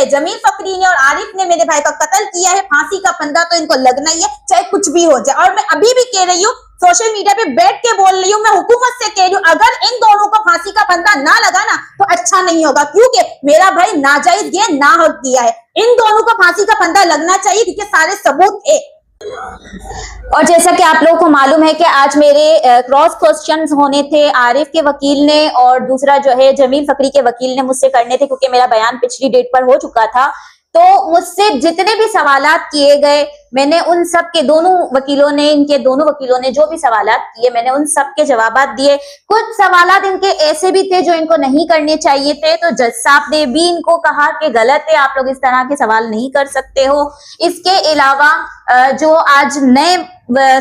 है, जमील फकरी ने और आरिफ ने मेरे भाई का कत्ल किया है, फांसी का फंदा तो इनको लगना ही है, चाहे कुछ भी हो जाए। और मैं अभी भी कह रही हूँ, सोशल मीडिया पे बैठ के बोल रही हूँ, मैं हुकूमत से कह रही हूँ, अगर इन दोनों को फांसी का फंदा ना लगा ना तो अच्छा नहीं होगा, क्योंकि मेरा भाई नाजायज ये नाहक किया है। इन दोनों को फांसी का फंदा लगना चाहिए क्योंकि सारे सबूत है। और जैसा कि आप लोगों को मालूम है कि आज मेरे क्रॉस क्वेश्चंस होने थे, आरिफ के वकील ने और दूसरा जो है जमील फकरी के वकील ने मुझसे करने थे, क्योंकि मेरा बयान पिछली डेट पर हो चुका था। तो मुझसे जितने भी सवालात किए गए, मैंने उन सब के इनके दोनों वकीलों ने जो भी सवालात किए, मैंने उन सब के जवाबात दिए। कुछ सवालात इनके ऐसे भी थे जो इनको नहीं करने चाहिए थे, तो जज साहब ने भी इनको कहा कि गलत है, आप लोग इस तरह के सवाल नहीं कर सकते हो। इसके अलावा जो आज नए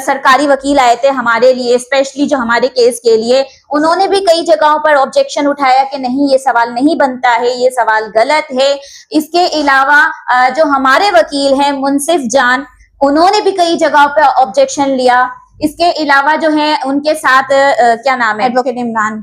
सरकारी वकील आए थे हमारे लिए, स्पेशली जो हमारे केस के लिए, उन्होंने भी कई जगहों पर ऑब्जेक्शन उठाया कि नहीं, ये सवाल नहीं बनता है, ये सवाल गलत है। इसके अलावा जो हमारे वकील हैं मुनसिफ जान, उन्होंने भी कई जगहों पर ऑब्जेक्शन लिया। इसके अलावा जो है उनके साथ क्या नाम है, एडवोकेट इमरान,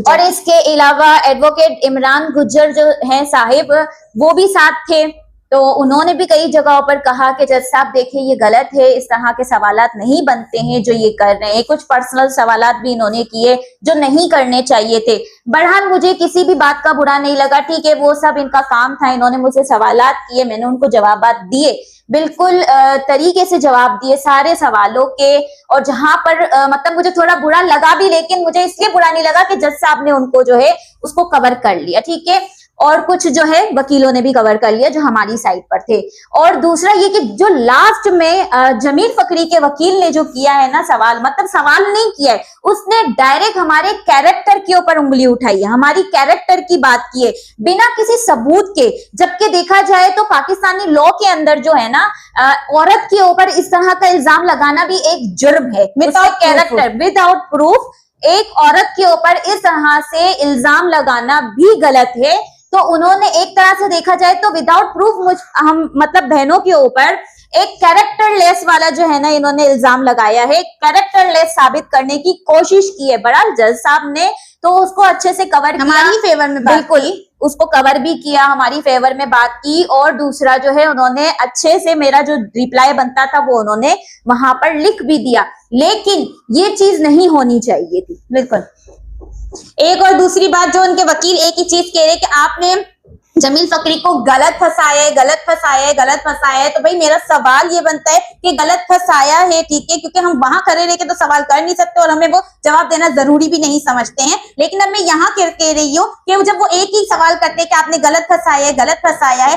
और इसके अलावा एडवोकेट इमरान गुज्जर जो है साहिब, वो भी साथ थे। तो उन्होंने भी कई जगहों पर कहा कि जज साहब देखिए ये गलत है, इस तरह के सवालात नहीं बनते हैं जो ये कर रहे हैं। कुछ पर्सनल सवालात भी इन्होंने किए जो नहीं करने चाहिए थे। बहरहाल मुझे किसी भी बात का बुरा नहीं लगा, ठीक है, वो सब इनका काम था, इन्होंने मुझसे सवालात किए, मैंने उनको जवाबात दिए, बिल्कुल तरीके से जवाब दिए सारे सवालों के। और जहां पर मतलब मुझे थोड़ा बुरा लगा भी, लेकिन मुझे इसलिए बुरा नहीं लगा कि जज साहब ने उनको जो है उसको कवर कर लिया, ठीक है। और कुछ जो है वकीलों ने भी कवर कर लिया जो हमारी साइड पर थे। और दूसरा ये कि जो लास्ट में जमील फकरी के वकील ने जो किया है ना सवाल, मतलब सवाल नहीं किया है, उसने डायरेक्ट हमारे कैरेक्टर के ऊपर उंगली उठाई है, हमारी कैरेक्टर की बात की है बिना किसी सबूत के। जबकि देखा जाए तो पाकिस्तानी लॉ के अंदर जो है ना, औरत के ऊपर इस तरह का इल्जाम लगाना भी एक जुर्म है, विदाउट कैरेक्टर, विदाउट प्रूफ एक औरत के ऊपर इस तरह से इल्जाम लगाना भी गलत है। तो उन्होंने एक तरह से देखा जाए तो विदाउट प्रूफ हम मतलब बहनों के ऊपर एक कैरेक्टरलेस वाला जो है ना इन्होंने इल्जाम लगाया है, कैरेक्टरलेस साबित करने की कोशिश की है। बहरहाल जज साहब ने तो उसको अच्छे से कवर किया, हमारी फेवर में बिल्कुल उसको कवर भी किया, हमारी फेवर में बात की। और दूसरा जो है उन्होंने अच्छे से मेरा जो रिप्लाई बनता था वो उन्होंने वहां पर लिख भी दिया, लेकिन ये चीज नहीं होनी चाहिए थी, बिल्कुल। एक और दूसरी बात जो उनके वकील एक ही चीज कह रहे कि आपने जमील फकरी को गलत फंसाया है, गलत फंसाया है, गलत फंसाया है। तो भाई मेरा सवाल ये बनता है कि गलत फंसाया है, ठीक है, क्योंकि हम वहां खड़े रह के तो सवाल कर नहीं सकते और हमें वो जवाब देना जरूरी भी नहीं समझते हैं। लेकिन अब मैं यहाँ कह रही हूँ कि जब वो एक ही सवाल करते हैं कि आपने गलत फंसाया है, गलत फंसाया है,